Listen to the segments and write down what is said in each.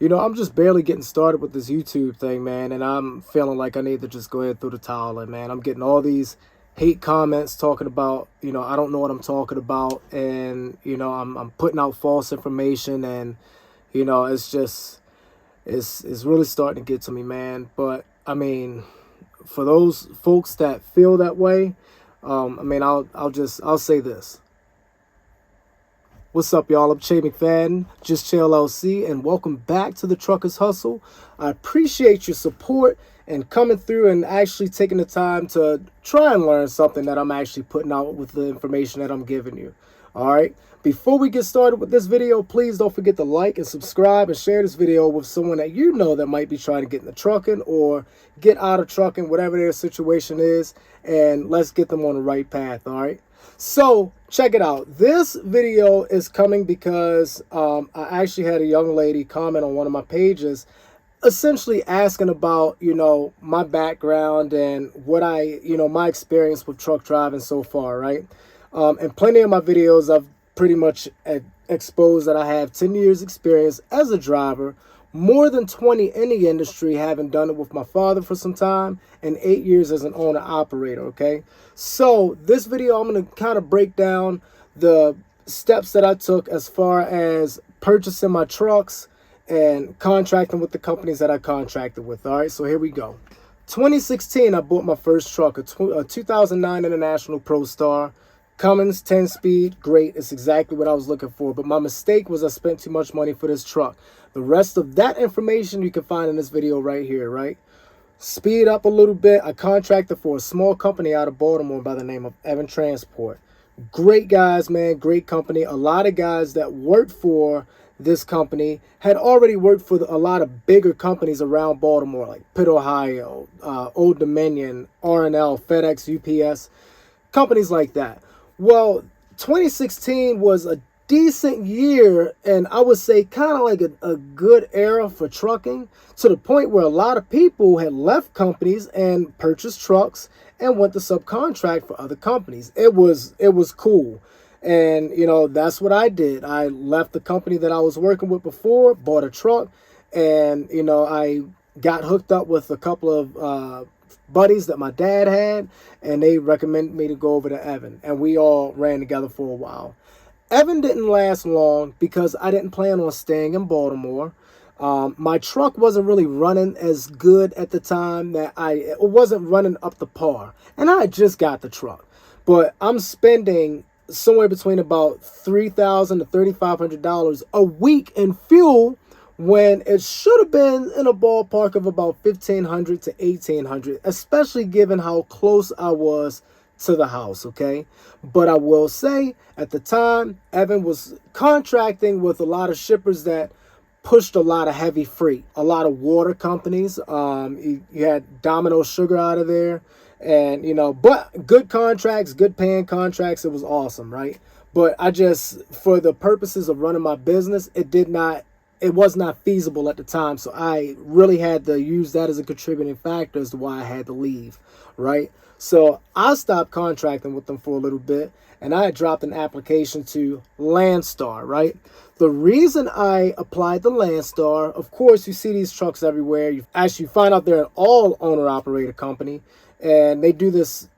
I'm just barely getting started with this YouTube thing, man, and I'm feeling like I need to just go ahead and throw the towel in, man. I'm getting all these hate comments talking about, I don't know what I'm talking about, and I'm putting out false information, and it's just it's really starting to get to me, man. But I mean, for those folks that feel that way, I'll say this. What's up, y'all? I'm Che McFadden, Just Chill LC, and welcome back to the Truckers Hustle. I appreciate your support and coming through and actually taking the time to try and learn something that I'm actually putting out with the information that I'm giving you. All right. Before we get started with this video, please don't forget to like and subscribe and share this video with someone that you know that might be trying to get into trucking or get out of trucking, whatever their situation is, and let's get them on the right path. All right. So check it out. This video is coming because I actually had a young lady comment on one of my pages essentially asking about, my background and what my experience with truck driving so far, right? And plenty of my videos, I've pretty much exposed that I have 10 years experience as a driver, more than 20 in the industry, having done it with my father for some time, and 8 years as an owner operator, okay? So this video, I'm going to kind of break down the steps that I took as far as purchasing my trucks and contracting with the companies that I contracted with. All right, so here we go. 2016, I bought my first truck, a 2009 International Pro Star. Cummins 10-speed, great. It's exactly what I was looking for. But my mistake was I spent too much money for this truck. The rest of that information you can find in this video right here, right? Speed up a little bit. I contracted for a small company out of Baltimore by the name of Evan Transport. Great guys, man. Great company. A lot of guys that worked for this company had already worked for a lot of bigger companies around Baltimore, like Pitt, Ohio, Old Dominion, R&L, FedEx, UPS, companies like that. Well, 2016 was a decent year, and I would say kind of like a good era for trucking, to the point where a lot of people had left companies and purchased trucks and went to subcontract for other companies. It was cool. And, that's what I did. I left the company that I was working with before, bought a truck, and, I got hooked up with a couple of buddies that my dad had, and they recommended me to go over to Evan, and we all ran together for a while. Evan didn't last long because I didn't plan on staying in Baltimore. My truck wasn't really running as good at the time, it wasn't running up to par, and I had just got the truck. But I'm spending somewhere between about $3,000 to $3,500 a week in fuel, when it should have been in a ballpark of about $1,500 to $1,800, especially given how close I was to the house, okay? But I will say, at the time, Evan was contracting with a lot of shippers that pushed a lot of heavy freight, a lot of water companies. You had Domino Sugar out of there, and, but good contracts, good paying contracts. It was awesome, right? But for the purposes of running my business, it was not feasible at the time, so I really had to use that as a contributing factor as to why I had to leave, right? So I stopped contracting with them for a little bit, and I had dropped an application to Landstar, right? The reason I applied to Landstar, of course, you see these trucks everywhere. You find out they're an all owner-operator company, and they do this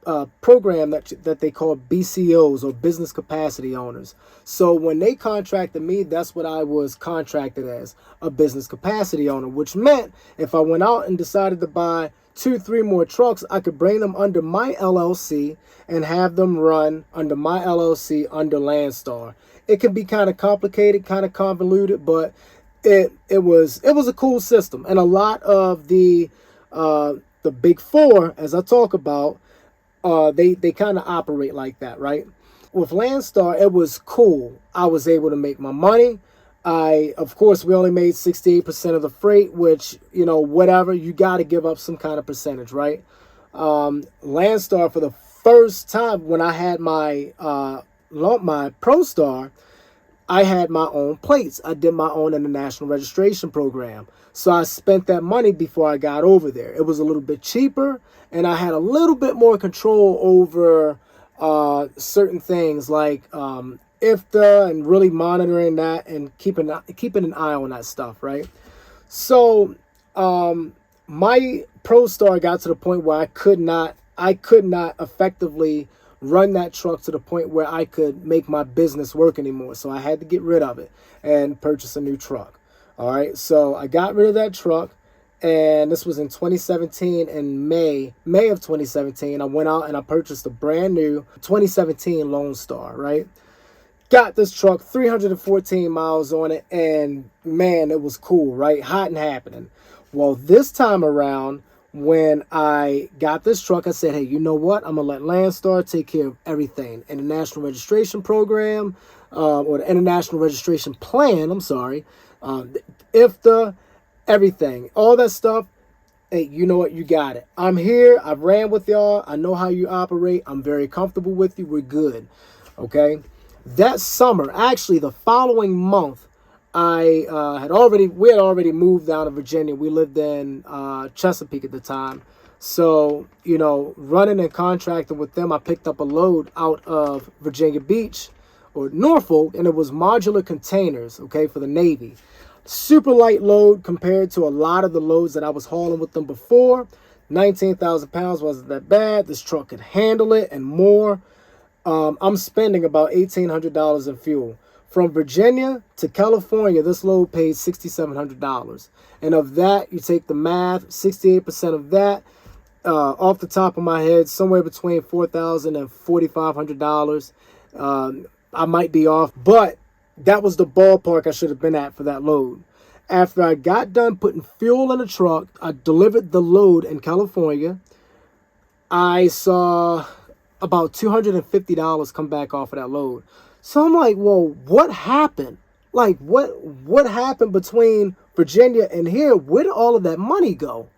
program that they call BCOs, or business capacity owners. So when they contracted me, that's what I was contracted as, a business capacity owner, which meant if I went out and decided to buy 2-3 more trucks, I could bring them under my LLC and have them run under my LLC under Landstar. It can be kind of complicated, kind of convoluted, but it was a cool system. And a lot of the big four, as I talk about, they kind of operate like that, right? With Landstar, it was cool. I was able to make my money. Of course, we only made 68% of the freight, which, whatever, you got to give up some kind of percentage, right? Landstar, for the first time when I had my Pro Star, I had my own plates. I did my own international registration program. So I spent that money before I got over there. It was a little bit cheaper, and I had a little bit more control over certain things like IFTA, and really monitoring that and keeping an eye on that stuff, right? So my ProStar got to the point where I could not effectively run that truck to the point where I could make my business work anymore. So I had to get rid of it and purchase a new truck. All right. So I got rid of that truck, and this was in 2017. In May of 2017, I went out and I purchased a brand new 2017 Landstar, right? Got this truck, 314 miles on it, and man, it was cool, right? Hot and happening. Well, this time around, when I got this truck, I said, hey, you know what? I'm going to let Landstar take care of everything. International registration program, or the international registration plan, I'm sorry. IFTA, everything, all that stuff. Hey, you know what? You got it. I'm here. I've ran with y'all. I know how you operate. I'm very comfortable with you. We're good. Okay. That summer, actually the following month, we had already moved down to Virginia. We lived in Chesapeake at the time. So, running and contracting with them, I picked up a load out of Virginia Beach or Norfolk, and it was modular containers, okay, for the Navy. Super light load compared to a lot of the loads that I was hauling with them before. 19,000 pounds wasn't that bad. This truck could handle it and more. I'm spending about $1,800 in fuel. From Virginia to California, this load paid $6,700. And of that, you take the math, 68% of that, off the top of my head, somewhere between $4,000 and $4,500. I might be off, but that was the ballpark I should have been at for that load. After I got done putting fuel in the truck, I delivered the load in California. I saw about $250 come back off of that load. So I'm like, well, what happened? Like, what happened between Virginia and here? Where did all of that money go?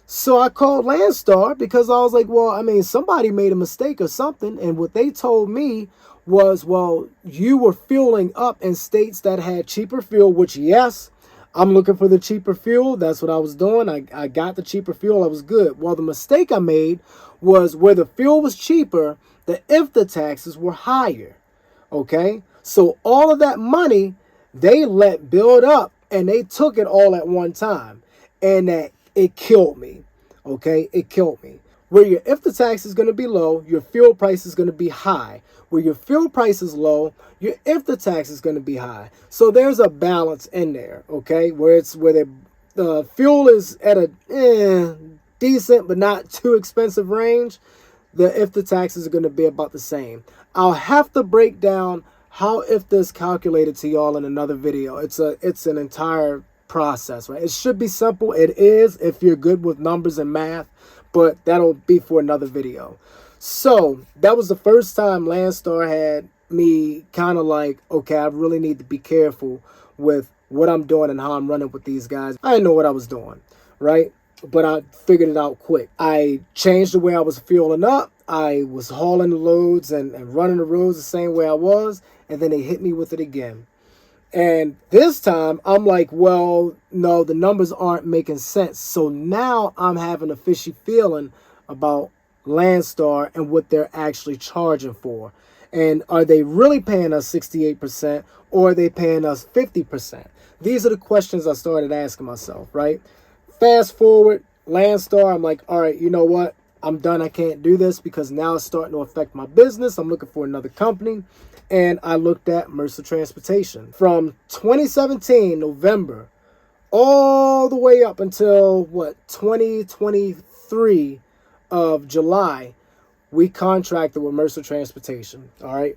So I called Landstar because I was like, well, I mean, somebody made a mistake or something. And what they told me was, well, you were fueling up in states that had cheaper fuel, which, yes, I'm looking for the cheaper fuel. That's what I was doing. I got the cheaper fuel. I was good. Well, the mistake I made was where the fuel was cheaper, the IFTA taxes were higher. Okay? So all of that money they let build up, and they took it all at one time. And that it killed me. Okay? It killed me. Where your IFTA tax is going to be low, your fuel price is going to be high. Where your fuel price is low, your IFTA tax is going to be high. So there's a balance in there, okay? Where the fuel is at a decent but not too expensive range, the IFTA taxes are going to be about the same. I'll have to break down how IFTA is calculated to y'all in another video. It's an entire process, right? It should be simple. It is if you're good with numbers and math, but that'll be for another video. So that was the first time Landstar had me kind of like, okay, I really need to be careful with what I'm doing and how I'm running with these guys. I didn't know what I was doing, right? But I figured it out quick. I changed the way I was fueling up. I was hauling the loads and running the roads the same way I was, and then they hit me with it again. And this time, I'm like, well, no, the numbers aren't making sense. So now I'm having a fishy feeling about Landstar and what they're actually charging for. And are they really paying us 68% or are they paying us 50%? These are the questions I started asking myself, right? Fast forward, Landstar, I'm like, all right, you know what? I'm done. I can't do this because now it's starting to affect my business. I'm looking for another company. And I looked at Mercer Transportation. From 2017, November, all the way up until, 2023 of July, we contracted with Mercer Transportation, all right?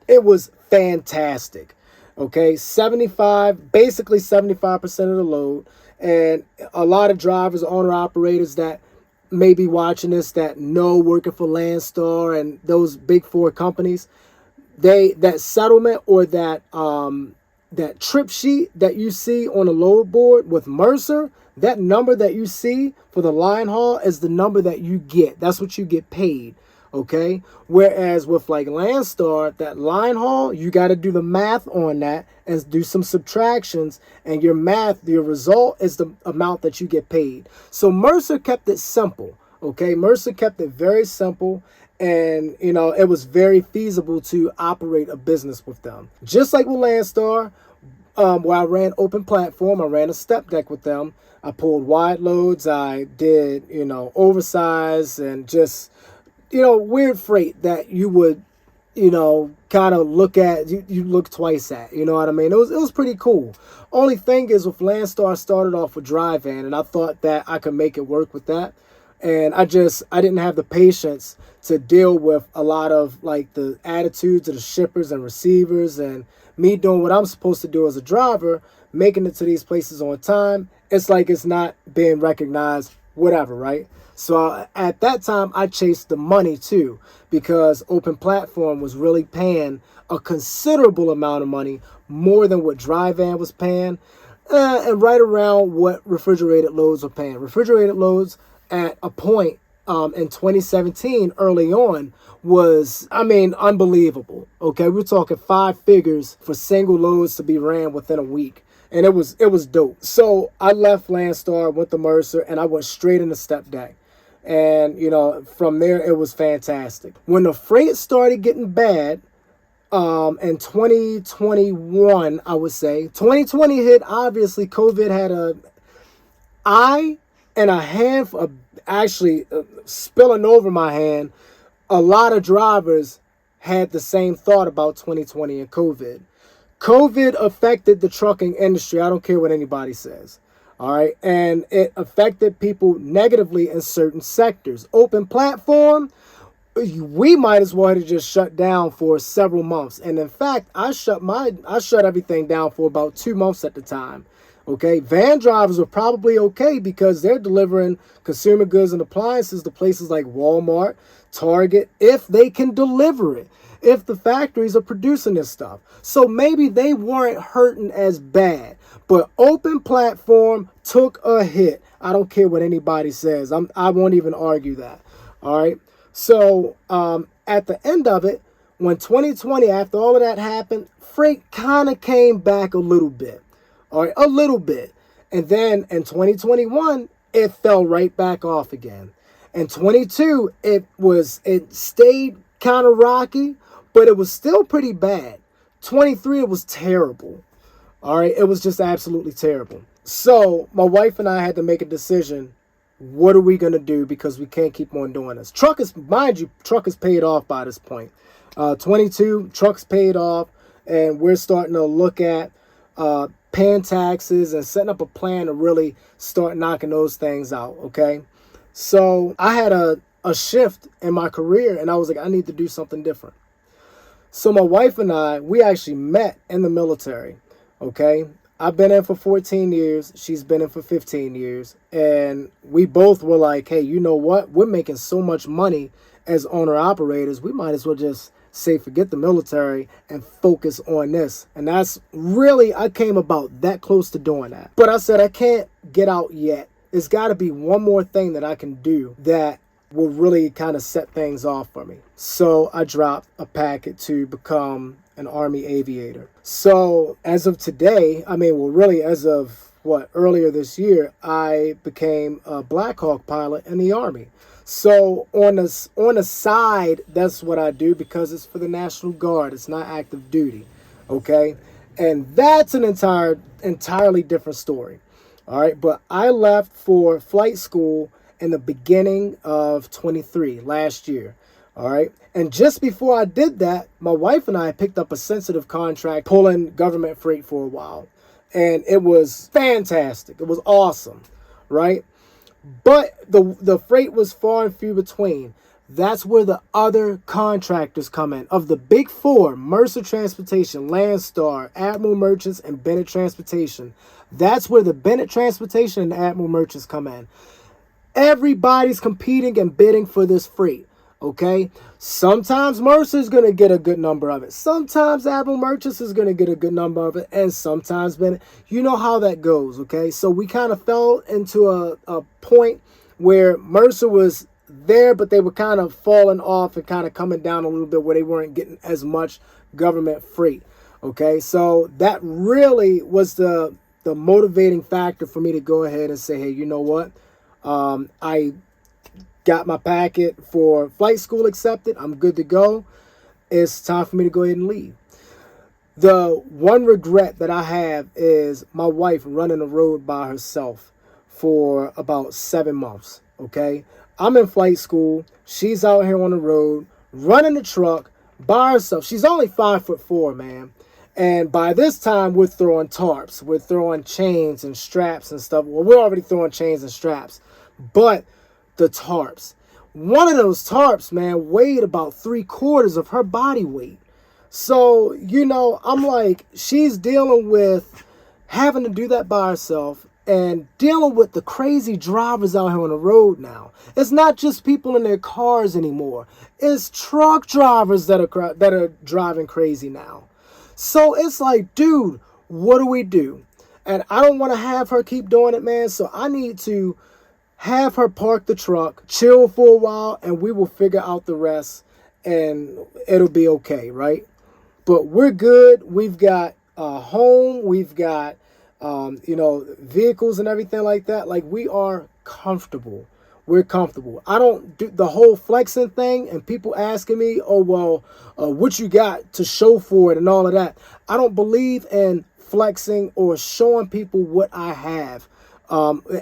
It was fantastic, okay? Basically 75% of the load. And a lot of drivers, owner-operators that may be watching this that know working for Landstar and those big four companies, that settlement or that trip sheet that you see on a load board with Mercer, that number that you see for the line haul is the number that you get. That's what you get paid, okay? Whereas with like Landstar, that line haul, you got to do the math on that and do some subtractions, and your result is the amount that you get paid. So Mercer kept it simple, okay? Mercer kept it very simple. And, it was very feasible to operate a business with them. Just like with Landstar, where I ran open platform. I ran a step deck with them. I pulled wide loads. I did, oversized and just, weird freight that you would, kind of look at, you look twice at, you know what I mean? It was pretty cool. Only thing is with Landstar, I started off with dry van, and I thought that I could make it work with that. And I didn't have the patience to deal with a lot of like the attitudes of the shippers and receivers, and me doing what I'm supposed to do as a driver, making it to these places on time. It's like it's not being recognized, whatever, right? So at that time, I chased the money too, because open platform was really paying a considerable amount of money, more than what dry van was paying, and right around what refrigerated loads were paying. Refrigerated loads at a point in 2017, early on, was, unbelievable. Okay, we're talking 5 figures for single loads to be ran within a week. And it was dope. So I left Landstar, went to Mercer, and I went straight into step deck. And, from there, it was fantastic. When the freight started getting bad, in 2021, I would say, 2020 hit, obviously, COVID had and a handful of, actually spilling over my hand, a lot of drivers had the same thought about 2020 and COVID. COVID affected the trucking industry. I don't care what anybody says. All right. And it affected people negatively in certain sectors. Open platform, we might as well have just shut down for several months. And in fact, I shut everything down for about 2 months at the time. Okay, van drivers are probably okay because they're delivering consumer goods and appliances to places like Walmart, Target, if they can deliver it, if the factories are producing this stuff. So maybe they weren't hurting as bad, but open platform took a hit. I don't care what anybody says. I won't even argue that. All right. So at the end of it, when 2020, after all of that happened, freight kind of came back a little bit. All right, a little bit. And then in 2021, it fell right back off again. In 22, it stayed kind of rocky, but it was still pretty bad. 23, it was terrible. All right, it was just absolutely terrible. So my wife and I had to make a decision. What are we going to do? Because we can't keep on doing this. Mind you, truck is paid off by this point. 22, truck's paid off, and we're starting to look at paying taxes and setting up a plan to really start knocking those things out. Okay. So I had a shift in my career, and I was like, I need to do something different. So my wife and I, we actually met in the military. Okay. I've been in for 14 years. She's been in for 15 years. And we both were like, hey, you know what? We're making so much money as owner operators. We might as well just say, forget the military and focus on this. And that's really, I came about that close to doing that. But I said, I can't get out yet. There's got to be one more thing that I can do that will really kind of set things off for me. So I dropped a packet to become an Army aviator. So as of today, really as of earlier this year, I became a Black Hawk pilot in the Army. So on the side, that's what I do because it's for the National Guard. It's not active duty. Okay. And that's an entirely different story. All right. But I left for flight school in the beginning of 23 last year. All right. And just before I did that, my wife and I picked up a sensitive contract pulling government freight for a while. And it was fantastic. It was awesome. Right. But the freight was far and few between. That's where the other contractors come in. Of the big four, Mercer Transportation, Landstar, Admiral Merchants, and Bennett Transportation. That's where the Bennett Transportation and Admiral Merchants come in. Everybody's competing and bidding for this freight. Okay, sometimes Mercer's going to get a good number of it. Sometimes Admiral Merchants is going to get a good number of it. And sometimes Bennett. You know how that goes. Okay, so we kind of fell into a point where Mercer was there, but they were kind of falling off and kind of coming down a little bit where they weren't getting as much government freight. Okay, so that really was the motivating factor for me to go ahead and say, hey, you know what? I got my packet for flight school accepted. I'm good to go. It's time for me to go ahead and leave. The one regret that I have is my wife running the road by herself for about 7 months. Okay. I'm in flight school. She's out here on the road running the truck by herself. She's only 5'4", man. And by this time, we're throwing tarps. We're throwing chains and straps and stuff. Well, we're already throwing chains and straps. But the tarps. One of those tarps, man, weighed about 3/4 of her body weight. So, I'm like, she's dealing with having to do that by herself and dealing with the crazy drivers out here on the road now. It's not just people in their cars anymore. It's truck drivers that are driving crazy now. So it's like, dude, what do we do? And I don't want to have her keep doing it, man. So I need to have her park the truck, chill for a while, and we will figure out the rest, and it'll be okay, right? But we're good. We've got a home. We've got, vehicles and everything like that. Like, we are comfortable. We're comfortable. I don't do the whole flexing thing, and people asking me, oh, well, what you got to show for it and all of that. I don't believe in flexing or showing people what I have,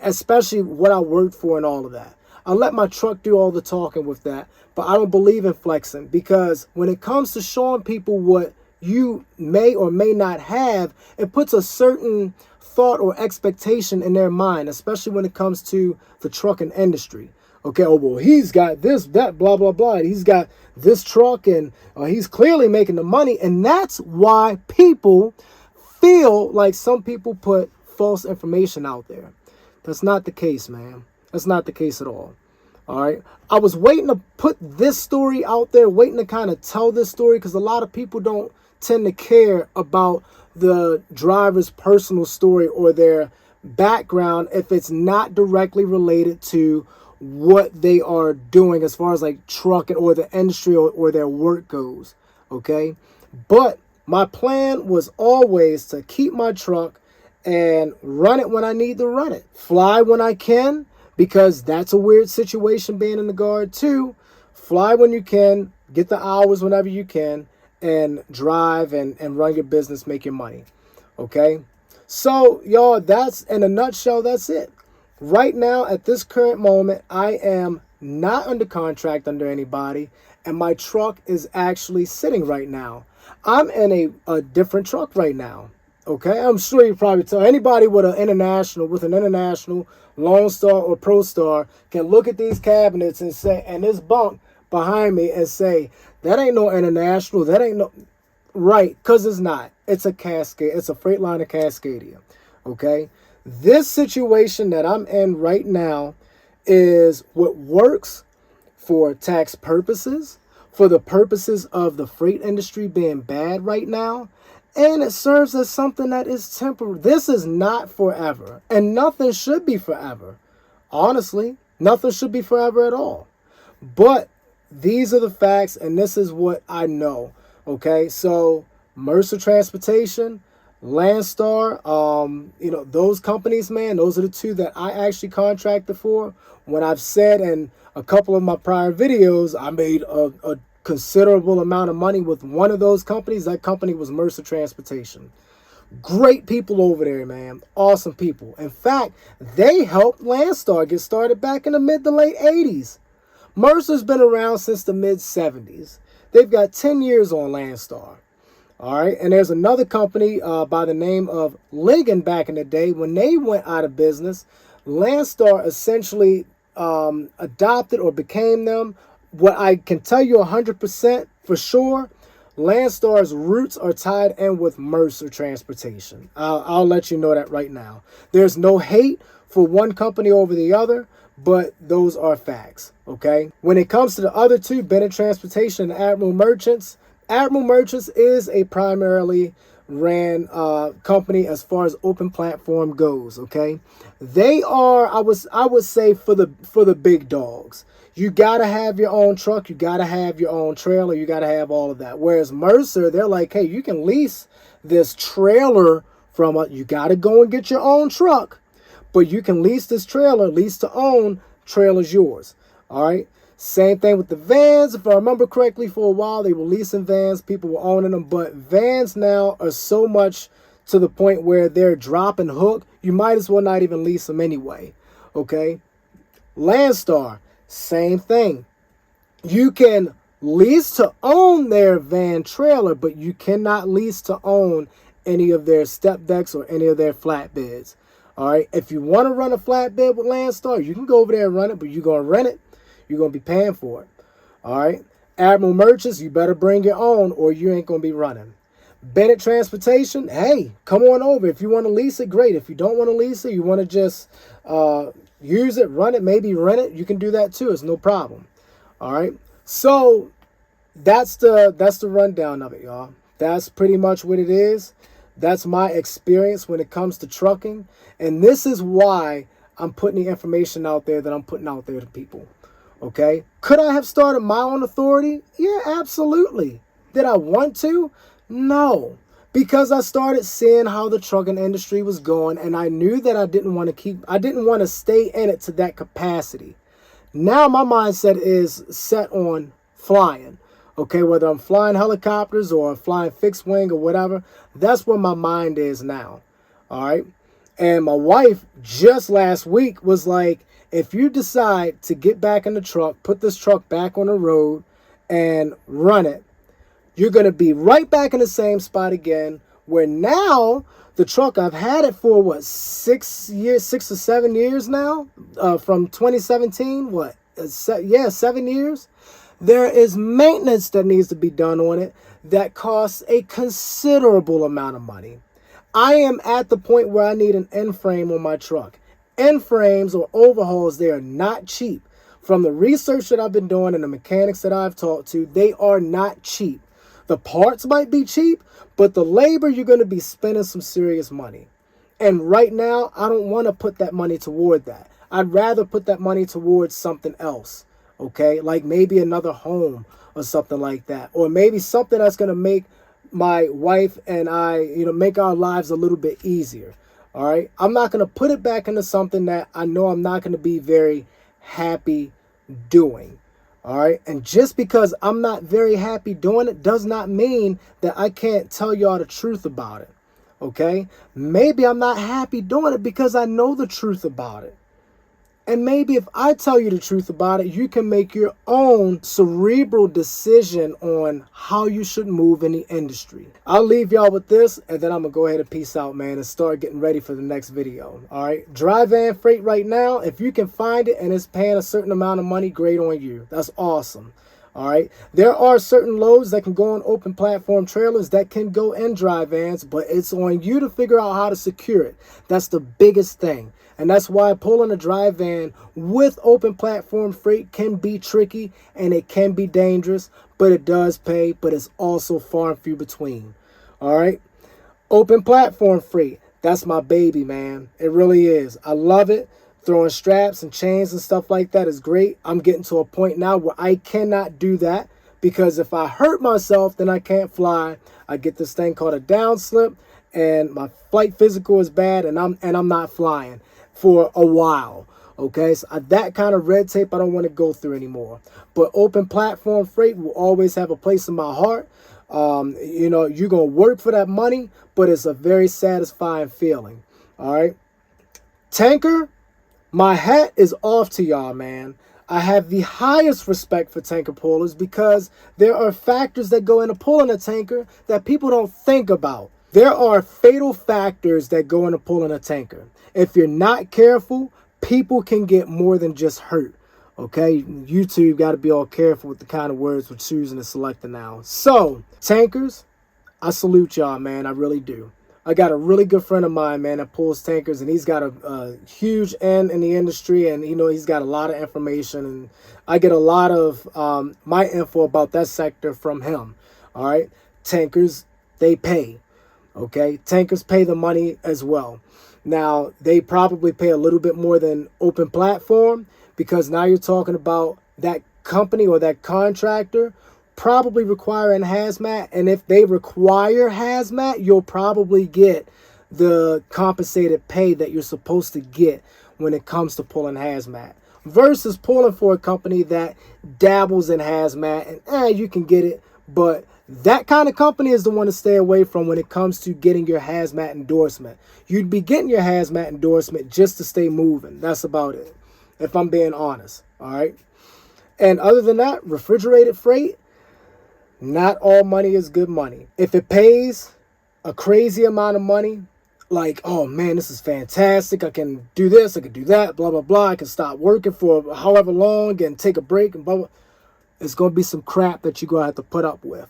especially what I worked for and all of that. I let my truck do all the talking with that, but I don't believe in flexing, because when it comes to showing people what you may or may not have, it puts a certain thought or expectation in their mind, especially when it comes to the trucking industry. Okay, oh, well, he's got this, that, blah, blah, blah. He's got this truck, and he's clearly making the money. And that's why people feel like some people put false information out there. That's not the case, man. That's not the case at all. All right. I was waiting to put this story out there, waiting to kind of tell this story, because a lot of people don't tend to care about the driver's personal story or their background if it's not directly related to what they are doing as far as like trucking or the industry or their work goes. Okay. But my plan was always to keep my truck and run it when I need to run it. Fly when I can, because that's a weird situation being in the guard too. Fly when you can, get the hours whenever you can, and drive and run your business, make your money. Okay? So, y'all, that's in a nutshell, that's it. Right now, at this current moment, I am not under contract under anybody, and my truck is actually sitting right now. I'm in a different truck right now. Okay, I'm sure you probably tell anybody with an international Landstar or ProStar can look at these cabinets and say, and this bunk behind me, and say, that ain't no international, that ain't no, right, because it's not. It's a Cascade, it's a Freightliner Cascadia. Okay, this situation that I'm in right now is what works for tax purposes, for the purposes of the freight industry being bad right now. And it serves as something that is temporary. This is not forever. And nothing should be forever. Honestly, nothing should be forever at all. But these are the facts, and this is what I know. Okay, so Mercer Transportation, Landstar, those companies, man, those are the two that I actually contracted for. When I've said in a couple of my prior videos, I made a considerable amount of money with one of those companies. That company was Mercer Transportation. Great people over there, man. Awesome people. In fact, they helped Landstar get started back in the mid to late 80s. Mercer's been around since the mid 70s. They've got 10 years on Landstar. All right. And there's another company by the name of Ligon back in the day. When they went out of business, Landstar essentially adopted or became them. What I can tell you 100% for sure, Landstar's roots are tied in with Mercer Transportation. I'll let you know that right now. There's no hate for one company over the other, but those are facts, okay? When it comes to the other two, Bennett Transportation and Admiral Merchants is a primarily ran company as far as open platform goes, okay? They are, I would say, for the big dogs. You gotta have your own truck, you gotta have your own trailer, you gotta have all of that. Whereas Mercer, they're like, hey, you can lease this trailer from you gotta go and get your own truck, but you can lease this trailer, lease to own, trailer's yours. All right. Same thing with the vans. If I remember correctly, for a while they were leasing vans, people were owning them, but vans now are so much to the point where they're drop and hook, you might as well not even lease them anyway. Okay. Landstar, same thing. You can lease to own their van trailer, but you cannot lease to own any of their step decks or any of their flatbeds. All right. If you want to run a flatbed with Landstar, you can go over there and run it, but you're going to rent it. You're going to be paying for it. All right. Admiral Merchants, you better bring your own or you ain't going to be running. Bennett Transportation, hey, come on over. If you want to lease it, great. If you don't want to lease it, you want to just use it, run it, maybe rent it, you can do that too. It's no problem. All right. So that's the rundown of it, y'all. That's pretty much what it is. That's my experience when it comes to trucking. And this is why I'm putting the information out there that I'm putting out there to people. Okay. Could I have started my own authority? Yeah, absolutely. Did I want to? No. Because I started seeing how the trucking industry was going, and I knew that I didn't want to stay in it to that capacity. Now my mindset is set on flying. Okay, whether I'm flying helicopters or flying fixed wing or whatever, that's where my mind is now. All right. And my wife just last week was like, if you decide to get back in the truck, put this truck back on the road and run it, you're going to be right back in the same spot again, where now the truck, I've had it for what, 6 or 7 years now, from 2017, 7 years. There is maintenance that needs to be done on it that costs a considerable amount of money. I am at the point where I need an end frame on my truck. End frames or overhauls, they are not cheap. From the research that I've been doing and the mechanics that I've talked to, they are not cheap. The parts might be cheap, but the labor, you're going to be spending some serious money. And right now, I don't want to put that money toward that. I'd rather put that money towards something else. Okay, like maybe another home or something like that. Or maybe something that's going to make my wife and I, make our lives a little bit easier. All right. I'm not going to put it back into something that I know I'm not going to be very happy doing. All right. And just because I'm not very happy doing it does not mean that I can't tell y'all the truth about it. Okay. Maybe I'm not happy doing it because I know the truth about it. And maybe if I tell you the truth about it, you can make your own cerebral decision on how you should move in the industry. I'll leave y'all with this, and then I'm going to go ahead and peace out, man, and start getting ready for the next video. All right. Dry van freight right now, if you can find it and it's paying a certain amount of money, great on you. That's awesome. All right. There are certain loads that can go on open platform trailers that can go in dry vans, but it's on you to figure out how to secure it. That's the biggest thing. And that's why pulling a dry van with open platform freight can be tricky and it can be dangerous, but it does pay, but it's also far and few between. All right. Open platform freight. That's my baby, man. It really is. I love it. Throwing straps and chains and stuff like that is great. I'm getting to a point now where I cannot do that because if I hurt myself, then I can't fly. I get this thing called a down slip and my flight physical is bad and I'm not flying for a while. Okay, so that kind of red tape I don't want to go through anymore. But open platform freight will always have a place in my heart. You're gonna work for that money, but it's a very satisfying feeling. All right, tanker, my hat is off to y'all, man. I have the highest respect for tanker pullers because there are factors that go into pulling a tanker that people don't think about. There are fatal factors that go into pulling a tanker. If you're not careful, people can get more than just hurt. Okay, YouTube got to be all careful with the kind of words we're choosing to select now. So, tankers, I salute y'all, man. I really do. I got a really good friend of mine, man, that pulls tankers, and he's got a huge end in the industry, and he's got a lot of information, and I get a lot of my info about that sector from him. All right, tankers, they pay. Okay, tankers pay the money as well. Now, they probably pay a little bit more than open platform because now you're talking about that company or that contractor probably requiring hazmat. And if they require hazmat, you'll probably get the compensated pay that you're supposed to get when it comes to pulling hazmat. versus pulling for a company that dabbles in hazmat and you can get it, but that kind of company is the one to stay away from when it comes to getting your hazmat endorsement. You'd be getting your hazmat endorsement just to stay moving. That's about it, if I'm being honest. All right. And other than that, refrigerated freight, not all money is good money. If it pays a crazy amount of money, like, oh man, this is fantastic, I can do this, I can do that, blah, blah, blah, I can stop working for however long and take a break and blah, blah. It's going to be some crap that you're going to have to put up with.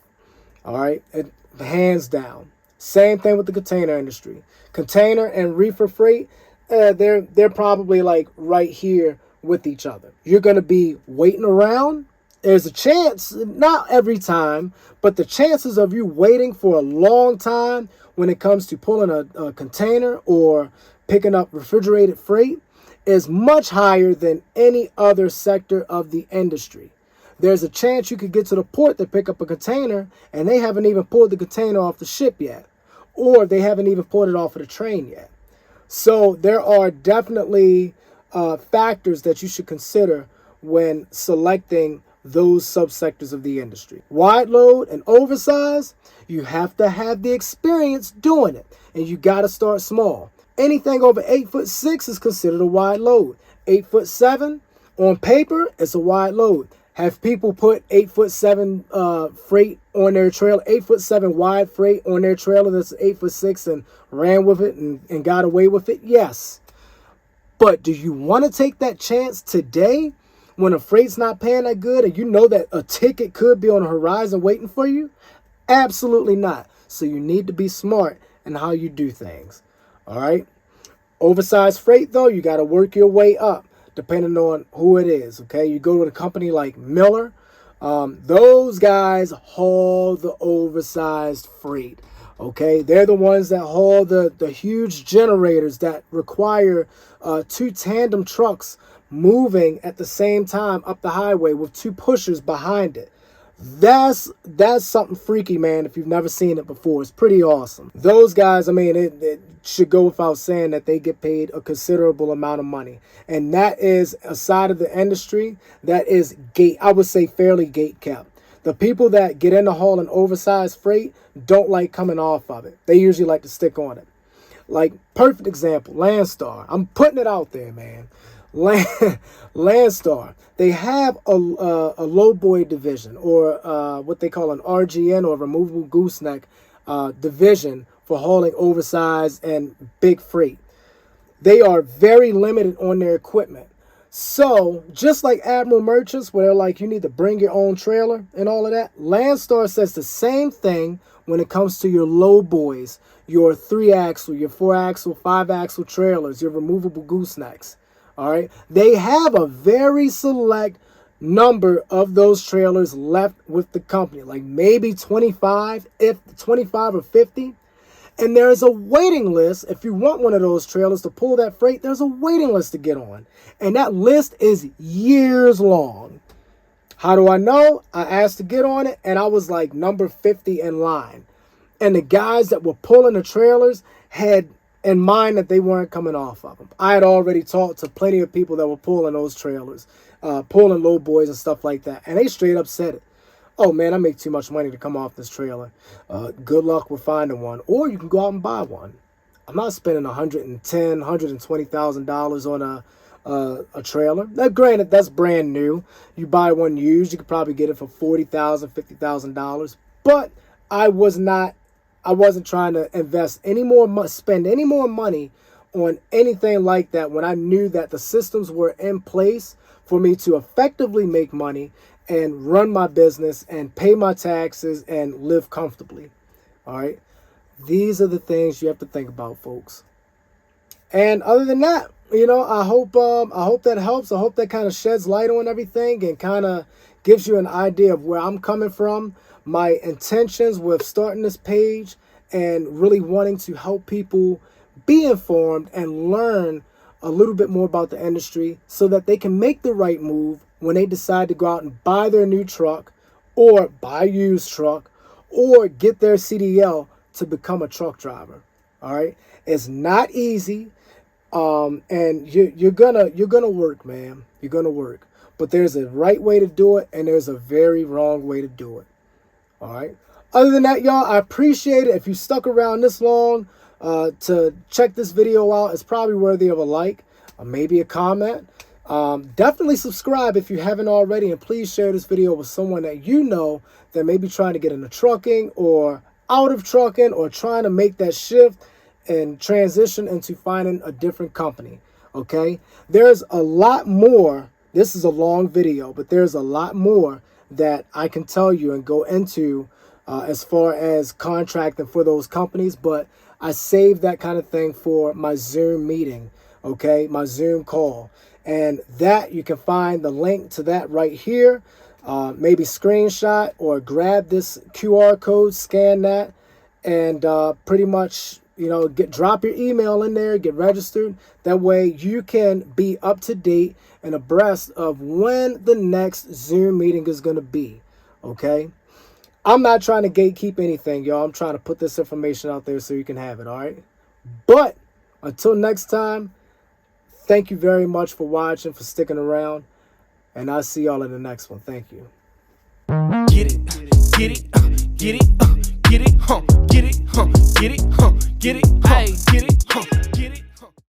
All right? And hands down. Same thing with the container industry. Container and reefer freight, they're probably like right here with each other. You're going to be waiting around. There's a chance, not every time, but the chances of you waiting for a long time when it comes to pulling a container or picking up refrigerated freight is much higher than any other sector of the industry. There's a chance you could get to the port to pick up a container and they haven't even pulled the container off the ship yet, or they haven't even pulled it off of the train yet. So there are definitely factors that you should consider when selecting those subsectors of the industry. Wide load and oversized, you have to have the experience doing it, and you got to start small. Anything over 8'6" is considered a wide load. 8'7" on paper, it's a wide load. Have people put 8'7" freight on their trailer, 8'7" wide freight on their trailer that's 8'6" and ran with it and got away with it? Yes. But do you want to take that chance today when a freight's not paying that good and you know that a ticket could be on the horizon waiting for you? Absolutely not. So you need to be smart in how you do things. All right. Oversized freight, though, you got to work your way up depending on who it is. Okay. You go to a company like Miller. Those guys haul the oversized freight. Okay. They're the ones that haul the huge generators that require 2 tandem trucks moving at the same time up the highway with 2 pushers behind it. That's something freaky, man. If you've never seen it before, it's pretty awesome. Those guys, I mean, it should go without saying that they get paid a considerable amount of money, and that is a side of the industry that is I would say fairly gate kept. The people that get into hauling oversized freight don't like coming off of it. They usually like to stick on it. Like, perfect example, Landstar. I'm putting it out there, man. Landstar, they have a low boy division, or what they call an RGN, or removable gooseneck division for hauling oversized and big freight. They are very limited on their equipment. So just like Admiral Merchants, where they're like, you need to bring your own trailer and all of that, Landstar says the same thing when it comes to your low boys, your 3-axle, your 4-axle, 5-axle trailers, your removable goosenecks. All right. They have a very select number of those trailers left with the company, like maybe 25, if 25 or 50. And there's a waiting list. If you want one of those trailers to pull that freight, there's a waiting list to get on. And that list is years long. How do I know? I asked to get on it, and I was like number 50 in line. And the guys that were pulling the trailers had in mind that they weren't coming off of them. I had already talked to plenty of people that were pulling those trailers, pulling low boys and stuff like that. And they straight up said it. Oh man, I make too much money to come off this trailer. Good luck with finding one. Or you can go out and buy one. I'm not spending $110,000, $120,000 on a trailer. Now, granted, that's brand new. You buy one used, you could probably get it for $40,000, $50,000. But I wasn't trying to spend any more money on anything like that when I knew that the systems were in place for me to effectively make money and run my business and pay my taxes and live comfortably. All right. These are the things you have to think about, folks. And other than that, I hope that helps. I hope that kind of sheds light on everything and kind of gives you an idea of where I'm coming from, my intentions with starting this page, and really wanting to help people be informed and learn a little bit more about the industry so that they can make the right move when they decide to go out and buy their new truck or buy a used truck or get their CDL to become a truck driver. All right. It's not easy. And you're gonna work, man. You're gonna work. But there's a right way to do it, and there's a very wrong way to do it. All right. Other than that, y'all, I appreciate it. If you stuck around this long to check this video out, it's probably worthy of a like, or maybe a comment. Definitely subscribe if you haven't already, and please share this video with someone that you know that may be trying to get into trucking or out of trucking or trying to make that shift and transition into finding a different company. Okay, there's a lot more. This is a long video, but there's a lot more that I can tell you and go into as far as contracting for those companies, but I saved that kind of thing for my Zoom meeting, okay, my Zoom call. And that, you can find the link to that right here. Maybe screenshot or grab this QR code, scan that, and pretty much, drop your email in there, get registered. That way you can be up to date and abreast of when the next Zoom meeting is going to be. Okay. I'm not trying to gatekeep anything, y'all. I'm trying to put this information out there so you can have it. All right. But until next time, thank you very much for watching, for sticking around. And I'll see y'all in the next one. Thank you. Get it, get it, get it, get it, get it, get it, get it, get it, get it.